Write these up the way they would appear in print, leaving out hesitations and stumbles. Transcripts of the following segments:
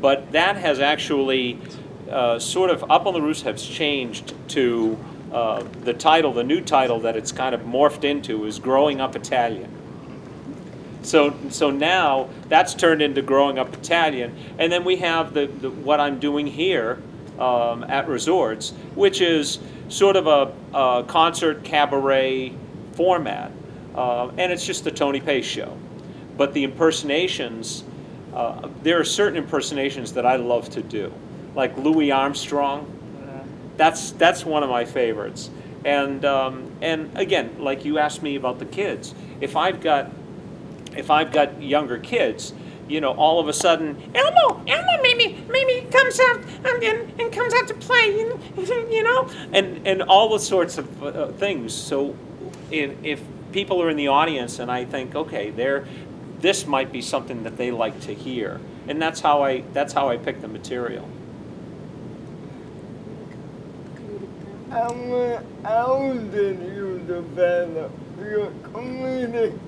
But that has actually sort of, Up on the Roof has changed to the new title that it's kind of morphed into is Growing Up Italian. So now that's turned into Growing Up Italian, and then we have what I'm doing here at Resorts, which is sort of a concert cabaret format, and it's just the Tony Pace show. But the impersonations, there are certain impersonations that I love to do, like Louis Armstrong. That's one of my favorites. And again, like you asked me about the kids, if I've got younger kids, you know, all of a sudden, Elmo maybe comes out and comes out to play, you know, and all the sorts of things. So if people are in the audience and I think, okay, this might be something that they like to hear, and that's how I pick the material. How did you develop your comedic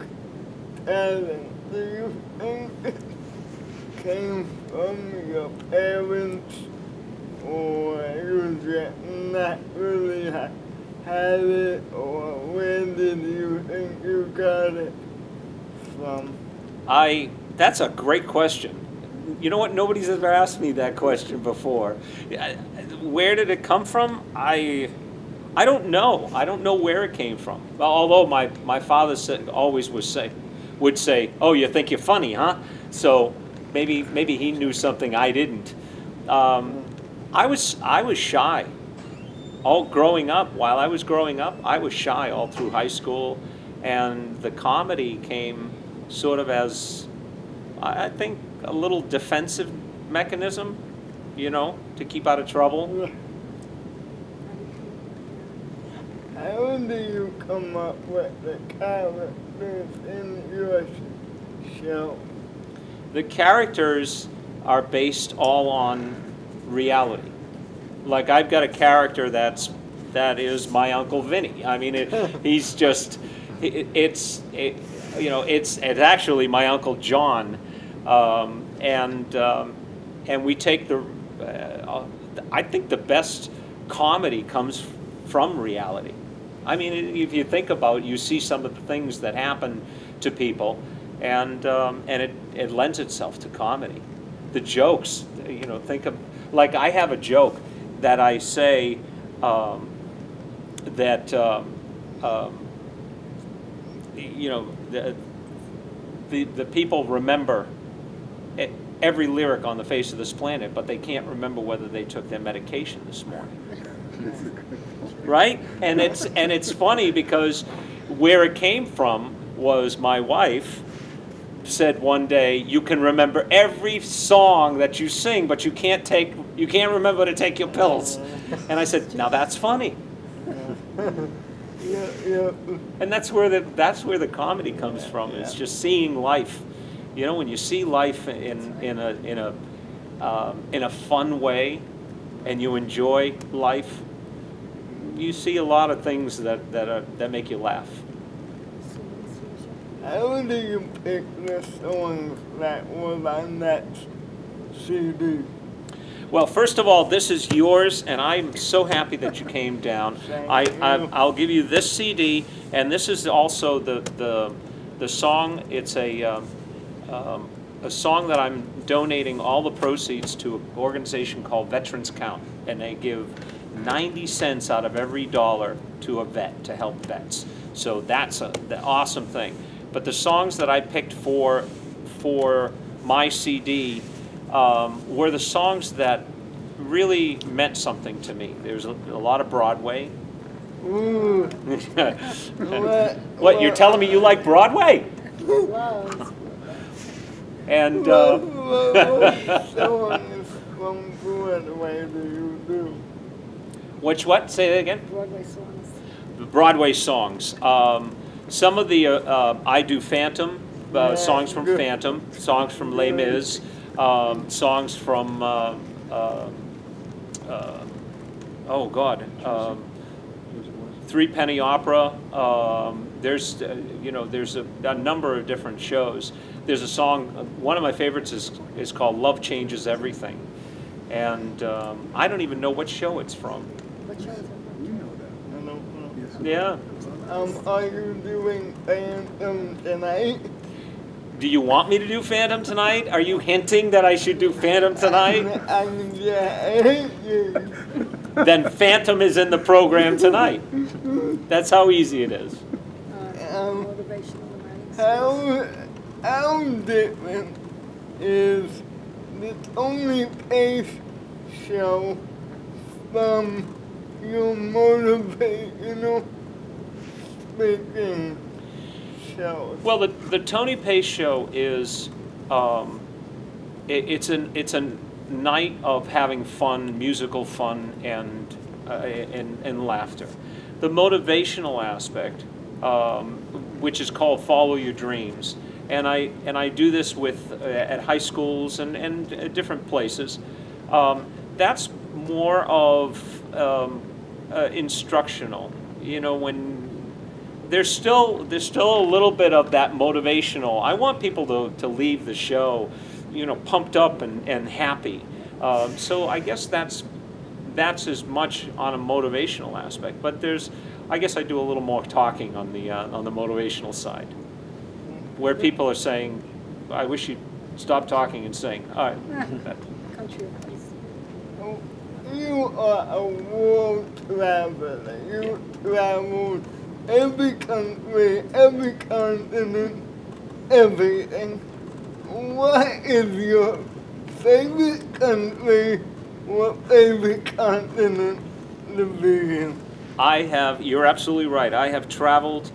talent? Do you think it came from your parents, or you just not really had it, or where did you think you got it from? That's a great question. You know what? Nobody's ever asked me that question before. Where did it come from? I don't know. I don't know where it came from. Although my father would say, "Oh, you think you're funny, huh?" So maybe he knew something I didn't. I was shy. While I was growing up, I was shy all through high school, and the comedy came sort of as, I think, a little defensive mechanism, you know, to keep out of trouble. How do you come up with the characters in your show? The characters are based all on reality. Like, I've got a character that is my Uncle Vinny. I mean, he's just, it's actually my Uncle John, and we take I think the best comedy comes from reality. I mean, if you think about it, you see some of the things that happen to people, and it lends itself to comedy. The jokes, you know, like I have a joke that I say that you know, the people remember every lyric on the face of this planet, but they can't remember whether they took their medication this morning. Right? And it's funny because where it came from was my wife said one day, "You can remember every song that you sing, but you can't remember to take your pills." And I said, "Now that's funny." Yeah. And that's where the comedy comes from. It's just seeing life. You know, when you see life in a fun way, and you enjoy life, you see a lot of things that make you laugh. How do you pick the songs that was on that CD? Well, first of all, this is yours, and I'm so happy that you came down. I'll give you this CD, and this is also the song. It's a song that I'm donating all the proceeds to an organization called Veterans Count, and they give 90 cents out of every dollar to a vet to help vets. So that's the awesome thing. But the songs that I picked for my CD were the songs that really meant something to me. There's a lot of Broadway. Ooh. What, you're telling me you like Broadway? And what songs from Broadway do you do? What? Say that again? Broadway songs. The Broadway songs. Some of the I do Phantom, songs from Phantom, songs from Les Mis, songs from oh God, Three Penny Opera. There's there's a number of different shows. there's a song, one of my favorites is called Love Changes Everything. And I don't even know what show it's from. What show is it? You know that. I don't know. Yeah. Are you doing Phantom tonight? Do you want me to do Phantom tonight? Are you hinting that I should do Phantom tonight? Yeah. Then Phantom is in the program tonight. That's how easy it is. Motivational writing. How different is the Tony Pace show from your motivational speaking shows? Well, the Tony Pace show is it's a night of having fun, musical fun, and laughter. The motivational aspect, which is called Follow Your Dreams, and I do this with at high schools and different places. That's more of instructional. You know, when there's still a little bit of that motivational. I want people to leave the show, you know, pumped up and happy. So I guess that's as much on a motivational aspect. But I guess I do a little more talking on the motivational side, where people are saying, "I wish you'd stop talking and sing." All right. Country place. You are a world traveler. You traveled every country, every continent, everything. What is your favorite country or favorite continent to be in? You're absolutely right. I have traveled,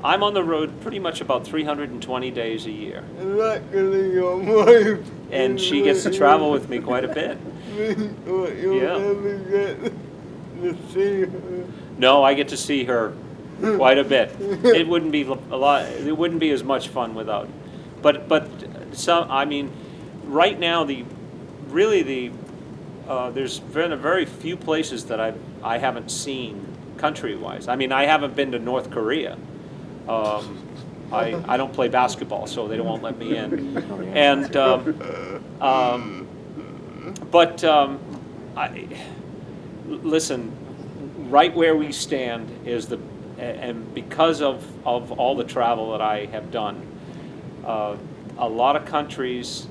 I'm on the road pretty much about 320 days a year. Luckily your wife. And she gets to travel with me quite a bit. You'll Yeah. never get to see her. No, I get to see her quite a bit. It wouldn't be a lot. It wouldn't be as much fun without. But some. I mean, right now there's been a very few places that I haven't seen country-wise. I mean, I haven't been to North Korea. I don't play basketball, so they won't let me in. And listen, right where we stand is and because of all the travel that I have done, a lot of countries,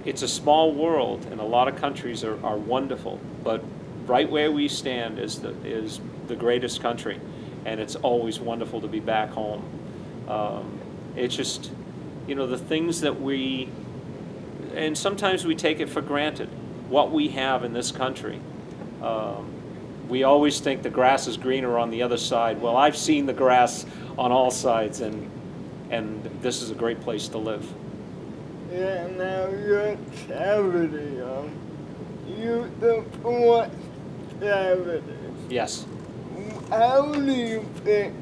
it's a small world, and a lot of countries are wonderful, but right where we stand is the greatest country, and it's always wonderful to be back home. It's just, you know, the things that and sometimes we take it for granted, what we have in this country. We always think the grass is greener on the other side. Well, I've seen the grass on all sides, and this is a great place to live. Yeah, now your charity, you support charity. Yes. How do you pick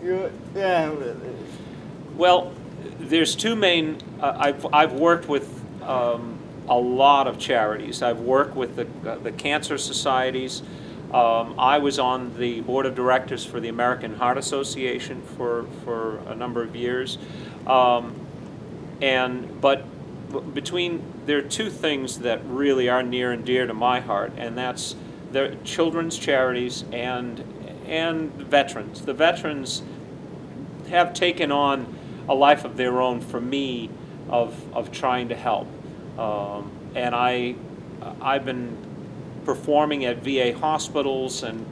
your charity? Well, there's two main. I've worked with a lot of charities. I've worked with the cancer societies. I was on the board of directors for the American Heart Association for a number of years. But there are two things that really are near and dear to my heart, and that's the children's charities and veterans. The veterans have taken on a life of their own for me of trying to help. And I've been performing at VA hospitals and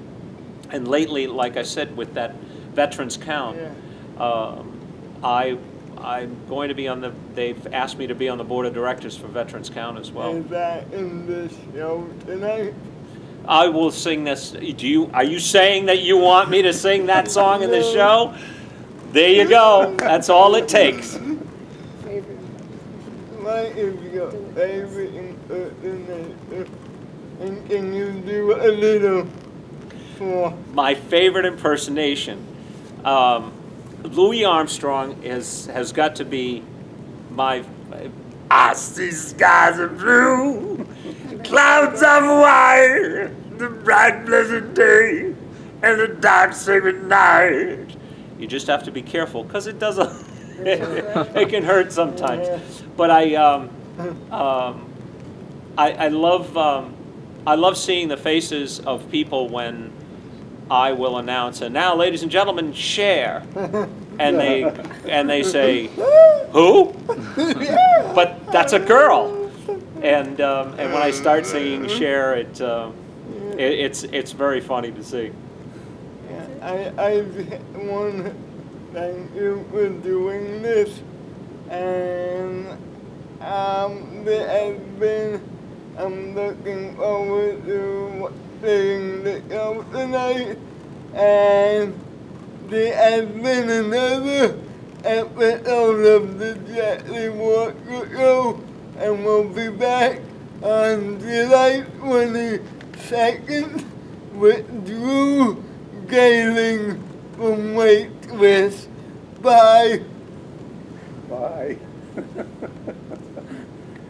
lately, like I said, with that veterans count, Yeah. I'm going to be they've asked me to be on the board of directors for Veterans Count as well. Is that in the show tonight? I will sing this. Are you saying that you want me to sing that song in the show? There you go. That's all it takes. Favorite. What is your favorite impersonation? And can you do a little for? My favorite impersonation. Louis Armstrong has got to be my. I see skies of blue, clouds of white, the bright pleasant day, and the dark sacred night. You just have to be careful, because it does It can hurt sometimes. But I love seeing the faces of people when I will announce, and now, ladies and gentlemen, Cher, and they say, who? But that's a girl. And when I start singing Cher, it's very funny to see. I want to thank you for doing this, and there has been, I'm looking forward to seeing the show tonight, and there has been another episode of the Jackie Walker Show, and we'll be back on July 22nd with Drew Gailing from Waitress. Bye. Bye.